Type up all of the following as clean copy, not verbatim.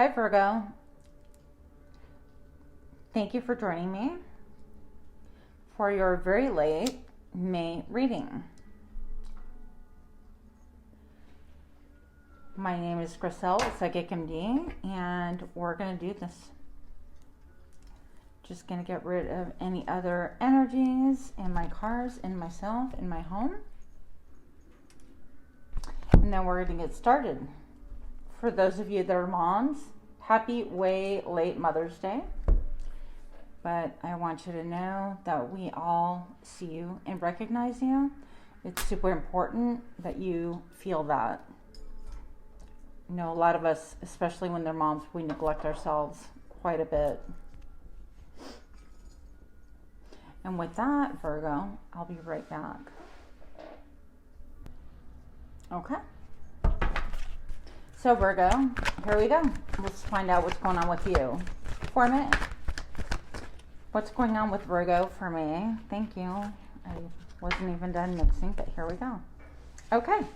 Hi Virgo, thank you for joining me for your very late May reading. My name is Griselle, Psychic MD, and we're going to do this. Just going to get rid of any other energies in my cars, in myself, in my home. And then we're going to get started. For those of you that are moms, happy way late Mother's Day. But I want you to know that we all see you and recognize you. It's super important that you feel that. You know, a lot of us, especially when they're moms, we neglect ourselves quite a bit. And with that, Virgo, I'll be right back. Okay. So Virgo, here we go. Let's find out what's going on with you for a minute. What's going on with Virgo for me? Thank you. I wasn't even done mixing, but here we go. Okay.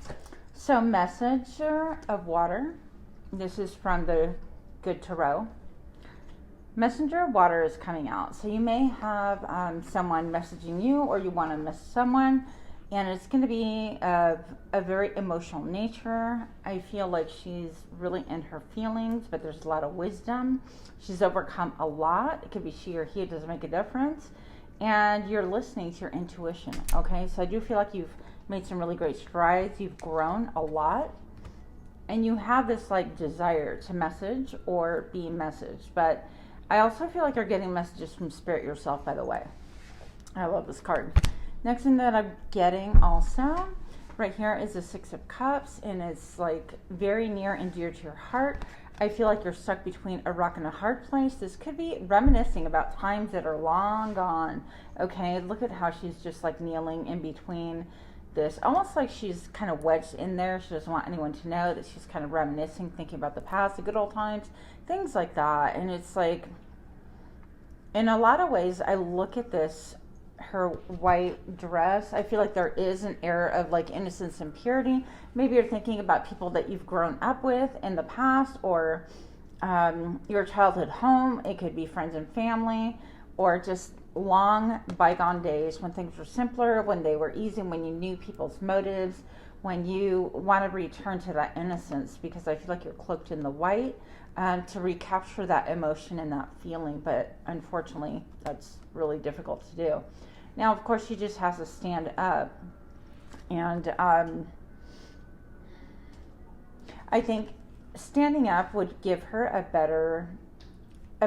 So Messenger of Water. This is from the Good Tarot. Messenger of Water is coming out. So you may have someone messaging you, or you want to message someone, and it's going to be of a very emotional nature. I feel like she's really in her feelings, but there's a lot of wisdom. She's overcome a lot. It could be she or he, it doesn't make a difference. And you're listening to your intuition, okay? So I do feel like you've made some really great strides. You've grown a lot. And you have this like desire to message or be messaged. But I also feel like you're getting messages from Spirit yourself, by the way. I love this card. Next thing that I'm getting also, right here is the Six of Cups. And it's like very near and dear to your heart. I feel like you're stuck between a rock and a hard place. This could be reminiscing about times that are long gone. Okay, look at how she's just like kneeling in between this. Almost like she's kind of wedged in there. She doesn't want anyone to know that she's kind of reminiscing, thinking about the past, the good old times, things like that. And it's like, in a lot of ways, I look at this, her white dress, I feel like there is an air of like innocence and purity. Maybe you're thinking about people that you've grown up with in the past, or your childhood home. It could be friends and family, or just long bygone days when things were simpler, when they were easy, when you knew people's motives, when you want to return to that innocence, because I feel like you're cloaked in the white to recapture that emotion and that feeling. But unfortunately, that's really difficult to do. Now, of course, she just has to stand up. And I think standing up would give her a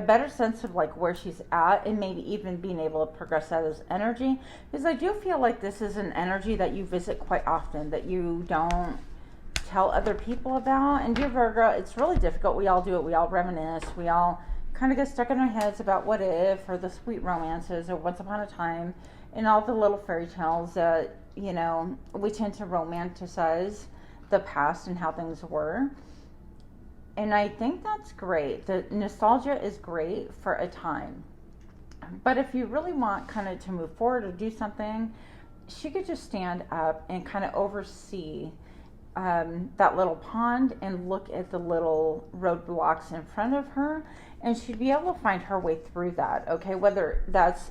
better sense of like where she's at, and maybe even being able to progress out of this energy. Because I do feel like this is an energy that you visit quite often, that you don't tell other people about. And dear Virgo, it's really difficult. We all do it. We all reminisce. We all kind of get stuck in our heads about what if, or the sweet romances, or once upon a time, and all the little fairy tales that, you know, we tend to romanticize the past and how things were. And I think that's great. The nostalgia is great for a time. But if you really want kind of to move forward or do something, she could just stand up and kind of oversee that little pond and look at the little roadblocks in front of her, and she'd be able to find her way through that, okay? Whether that's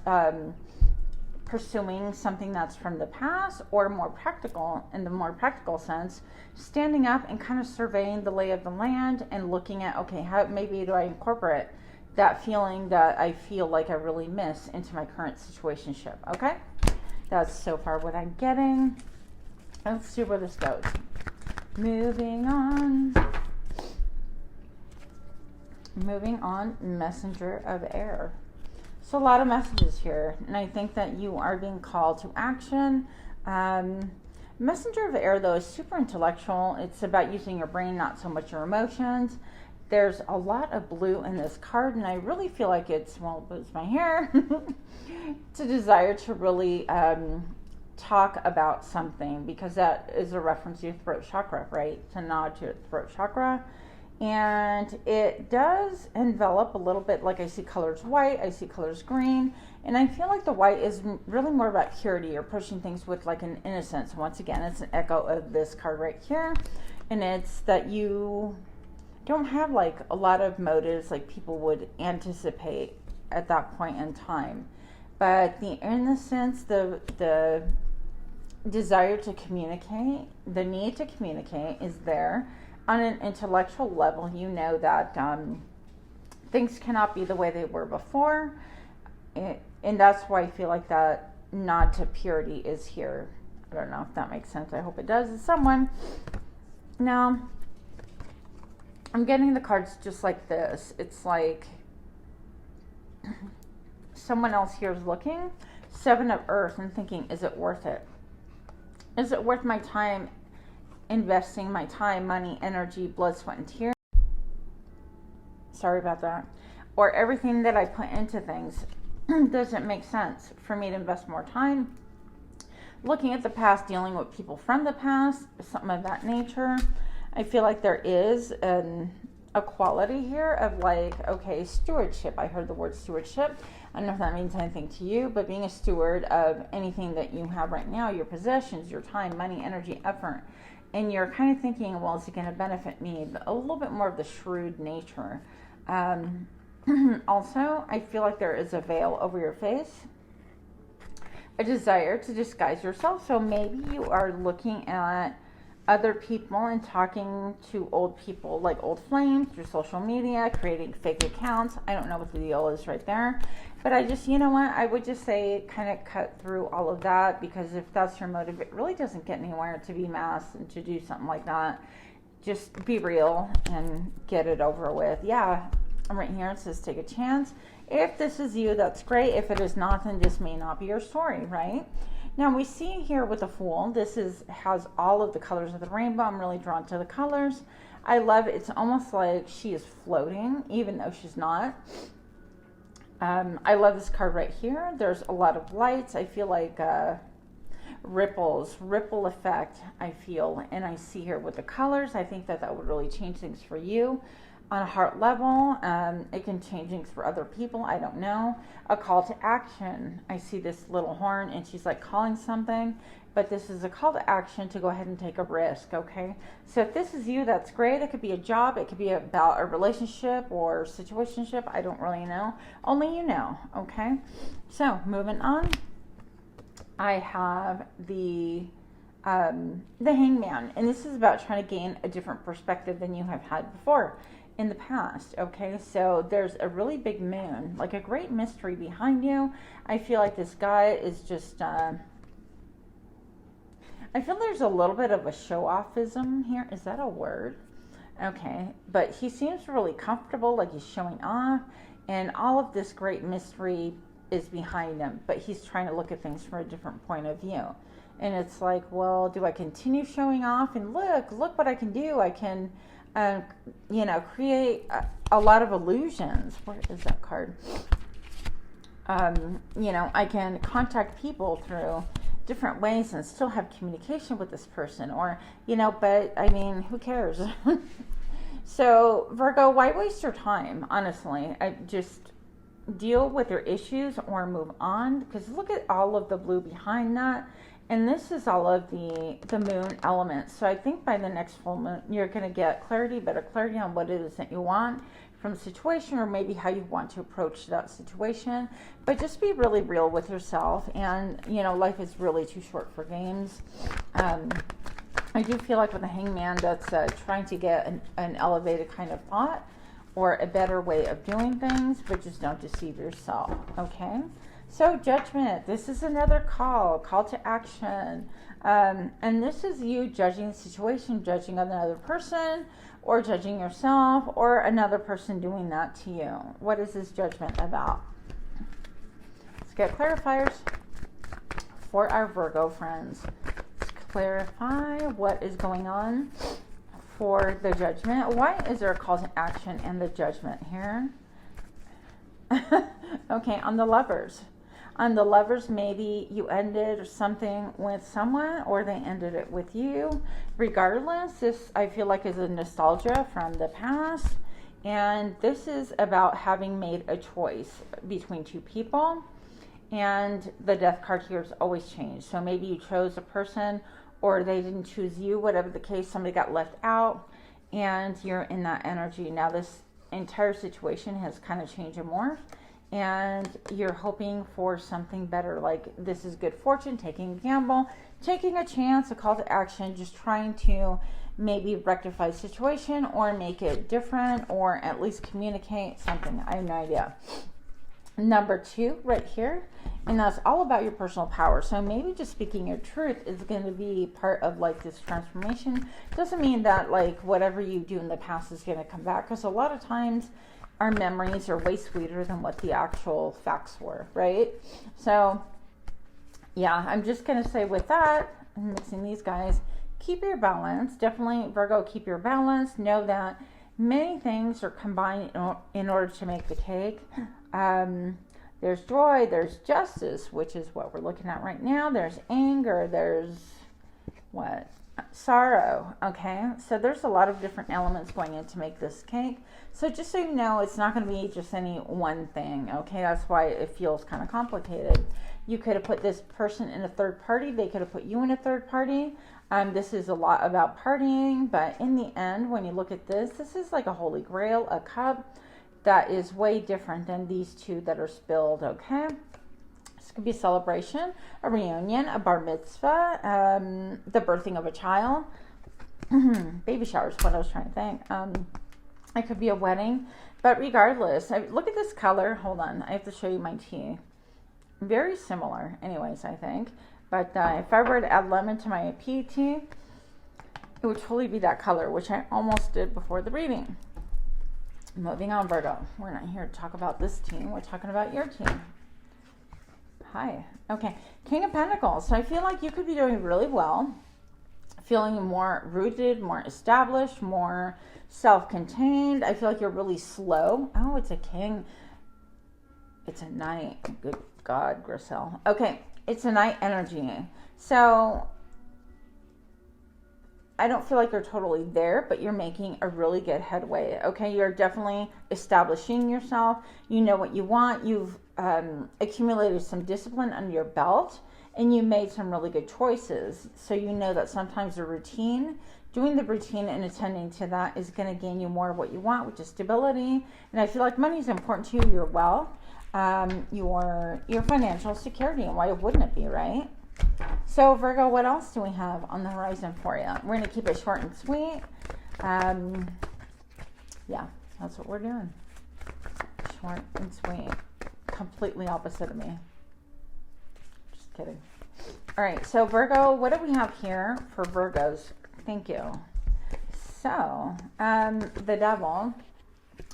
pursuing something that's from the past, or more practical, in the more practical sense, standing up and kind of surveying the lay of the land and looking at, okay, how maybe do I incorporate that feeling that I feel like I really miss into my current situationship, okay? That's so far what I'm getting. Let's see where this goes. Moving on. Moving on, Messenger of Air. So a lot of messages here, and I think that you are being called to action. Messenger of Air, though, is super intellectual. It's about using your brain, not so much your emotions. There's a lot of blue in this card, and I really feel like it's, well, it's my hair. It's a desire to really talk about something, because that is a reference to your throat chakra, right? To nod to your throat chakra. And it does envelop a little bit, like I see colors white, I see colors green, and I feel like the white is really more about purity, or pushing things with like an innocence. Once again, it's an echo of this card right here, and it's that you don't have like a lot of motives like people would anticipate at that point in time. But the innocence, the desire to communicate, the need to communicate is there. On an intellectual level, you know that things cannot be the way they were before. And that's why I feel like that nod to purity is here. I don't know if that makes sense. I hope it does to someone. Now, I'm getting the cards just like this. It's like someone else here is looking. Seven of Earth and thinking, is it worth it? Is it worth my time, investing my time, money, energy, blood, sweat, and tears? Sorry about that. Or everything that I put into things. Does it make sense for me to invest more time? Looking at the past, dealing with people from the past, something of that nature. I feel like there is a quality here of like, okay, stewardship. I heard the word stewardship. I don't know if that means anything to you, but being a steward of anything that you have right now, your possessions, your time, money, energy, effort. And you're kind of thinking, well, is it going to benefit me? A little bit more of the shrewd nature. Also, I feel like there is a veil over your face, a desire to disguise yourself. So maybe you are looking at other people and talking to old people, like old flames, through social media, creating fake accounts. I don't know what the deal is right there. But I just, you know what, I would just say kind of cut through all of that, because if that's your motive, it really doesn't get anywhere to be masked and to do something like that. Just be real and get it over with. Yeah. Right here it says take a chance. If this is you, that's great. If it is not, then this may not be your story, right? Now we see here with the Fool, this has all of the colors of the rainbow. I'm really drawn to the colors. I love it. It's almost like she is floating, even though she's not. I love this card right here. There's a lot of lights. I feel like ripple effect, I feel. And I see here with the colors, I think that would really change things for you. On a heart level, it can change things for other people. I don't know. A call to action. I see this little horn and she's like calling something, but this is a call to action to go ahead and take a risk, okay? So if this is you, that's great. It could be a job. It could be about a relationship or situationship. I don't really know. Only you know, okay? So moving on, I have the Hangman, and this is about trying to gain a different perspective than you have had before in the past, okay? So there's a really big moon, like a great mystery behind you. I feel like this guy is just, I feel there's a little bit of a show-offism here. Is that a word? Okay, but he seems really comfortable, like he's showing off, and all of this great mystery is behind him, but he's trying to look at things from a different point of view. And it's like, well, do I continue showing off and look what I can do? I can, create a lot of illusions. Where is that card? I can contact people through different ways and still have communication with this person, or, but I mean, who cares? So Virgo, why waste your time? Honestly, I just deal with your issues or move on, because look at all of the blue behind that. And this is all of the moon elements. So I think by the next full moon, you're going to get better clarity on what it is that you want from the situation, or maybe how you want to approach that situation. But just be really real with yourself. And, life is really too short for games. I do feel like with the Hangman, that's trying to get an elevated kind of thought or a better way of doing things, but just don't deceive yourself, okay? So Judgment, this is another call to action. And this is you judging the situation, judging another person, or judging yourself, or another person doing that to you. What is this judgment about? Let's get clarifiers for our Virgo friends. Let's clarify what is going on for the Judgment. Why is there a call to action and the Judgment here? Okay, on the Lovers. On the Lovers, maybe you ended something with someone or they ended it with you. Regardless, this I feel like is a nostalgia from the past. And this is about having made a choice between two people. And the Death card here is always changed. So maybe you chose a person or they didn't choose you, whatever the case, somebody got left out. and you're in that energy. Now this entire situation has kind of changed and morphed, and you're hoping for something better. Like this is good fortune, taking a gamble, taking a chance, a call to action, just trying to maybe rectify the situation or make it different or at least communicate something. I have no idea. Number 2 right here, and that's all about your personal power. So maybe just speaking your truth is going to be part of like this transformation. Doesn't mean that like whatever you do in the past is going to come back, because a lot of times our memories are way sweeter than what the actual facts were, right? So yeah, I'm just going to say with that, I'm mixing these guys, keep your balance. Definitely, Virgo, keep your balance. Know that many things are combined in order to make the cake. There's joy, there's justice, which is what we're looking at right now. There's anger, there's what? Sorrow. Okay, so there's a lot of different elements going in to make this cake. So just so you know, it's not going to be just any one thing. Okay, that's why it feels kind of complicated. You could have put this person in a third party. They could have put you in a third party. This is a lot about partying, but in the end, when you look at this, this is like a holy grail, a cup that is way different than these two that are spilled, okay? This could be a celebration, a reunion, a bar mitzvah, the birthing of a child, baby showers, what I was trying to think. It could be a wedding, but regardless, look at this color. Hold on, I have to show you my tea. Very similar, anyways, I think. But if I were to add lemon to my peach tea, it would totally be that color, which I almost did before the reading. Moving on, Virgo. We're not here to talk about this tea. We're talking about your tea. Hi. Okay. King of Pentacles. So I feel like you could be doing really well. Feeling more rooted, more established, more self-contained. I feel like you're really slow. Oh, it's a king. It's a knight. Good God, Griselle. Okay. It's a knight energy. So I don't feel like you're totally there, but you're making a really good headway. Okay, you're definitely establishing yourself. You know what you want. You've accumulated some discipline under your belt, and you made some really good choices. So you know that sometimes the routine, doing the routine and attending to that is going to gain you more of what you want, which is stability. And I feel like money is important to you, your wealth, your financial security, and why wouldn't it be, right? So Virgo, what else do we have on the horizon for you? We're going to keep it short and sweet. Yeah, that's what we're doing. Short and sweet. Completely opposite of me. Just kidding. All right, so Virgo, what do we have here for Virgos? Thank you. So, the devil,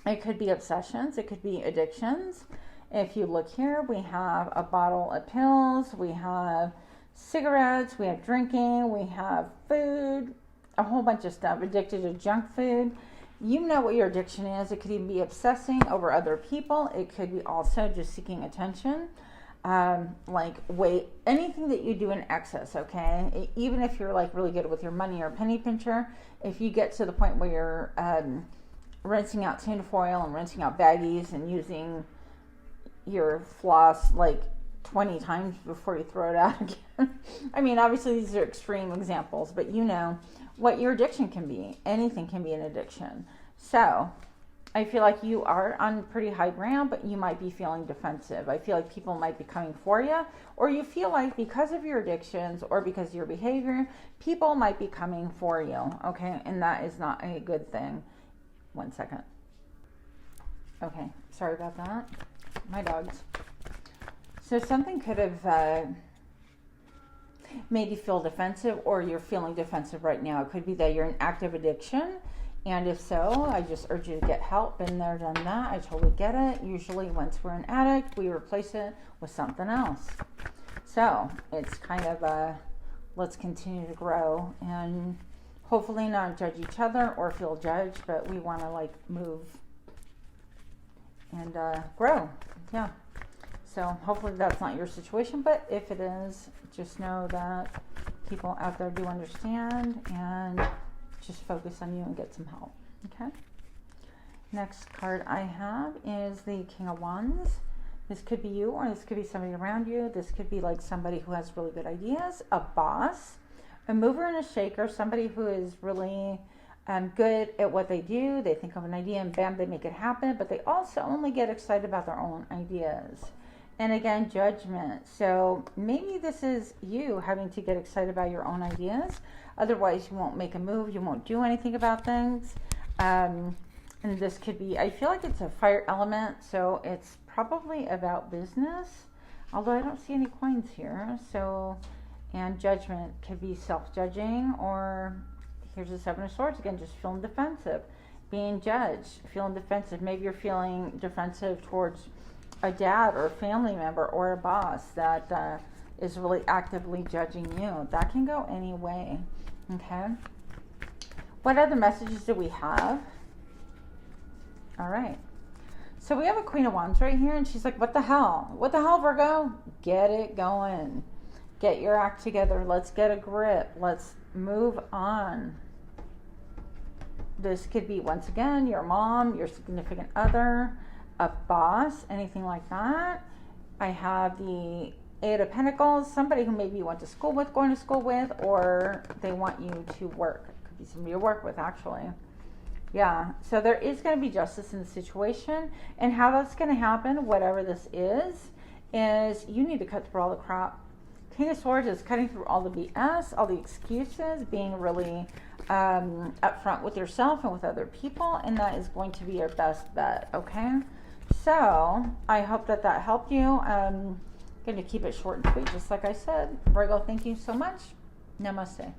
it could be obsessions. It could be addictions. If you look here, we have a bottle of pills. We have cigarettes, we have drinking, we have food, a whole bunch of stuff. Addicted to junk food. You know what your addiction is. It could even be obsessing over other people. It could be also just seeking attention. Like weight, anything that you do in excess, okay? Even if you're like really good with your money or a penny pincher, if you get to the point where you're rinsing out tinfoil and rinsing out baggies and using your floss like 20 times before you throw it out again. I mean, obviously these are extreme examples, but you know what your addiction can be. Anything can be an addiction. So I feel like you are on pretty high ground, but you might be feeling defensive. I feel like people might be coming for you, or you feel like because of your addictions or because of your behavior, people might be coming for you, okay? And that is not a good thing. 1 second. Okay, sorry about that. My dogs. So something could have made you feel defensive, or you're feeling defensive right now. It could be that you're in active addiction, and if so, I just urge you to get help. Been there, done that. I totally get it. Usually once we're an addict, we replace it with something else. So it's kind of let's continue to grow and hopefully not judge each other or feel judged, but we want to like move and grow. Yeah. So hopefully that's not your situation, but if it is, just know that people out there do understand, and just focus on you and get some help. Okay. Next card I have is the King of Wands. This could be you, or this could be somebody around you. This could be like somebody who has really good ideas, a boss, a mover and a shaker, somebody who is really good at what they do. They think of an idea and bam, they make it happen, but they also only get excited about their own ideas. And again, judgment. So maybe this is you having to get excited about your own ideas. Otherwise, you won't make a move. You won't do anything about things. And this could be, I feel like it's a fire element, so it's probably about business. Although I don't see any coins here. So, and judgment could be self-judging, or here's the Seven of Swords again, just feeling defensive, being judged, feeling defensive. Maybe you're feeling defensive towards a dad or a family member or a boss that is really actively judging you. That can go any way. Okay. What other messages do we have? All right. So we have a Queen of Wands right here, and she's like, what the hell? What the hell, Virgo? Get it going. Get your act together. Let's get a grip. Let's move on. This could be, once again, your mom, your significant other, a boss, anything like that. I have the Eight of Pentacles, somebody who maybe you went to school with, going to school with, or they want you to work. It could be somebody you work with, actually. Yeah, so there is going to be justice in the situation, and how that's going to happen, whatever this is you need to cut through all the crap. King of Swords is cutting through all the BS, all the excuses, being really upfront with yourself and with other people, and that is going to be your best bet, okay? So I hope that helped you. I'm going to keep it short and sweet, just like I said. Virgo, thank you so much. Namaste.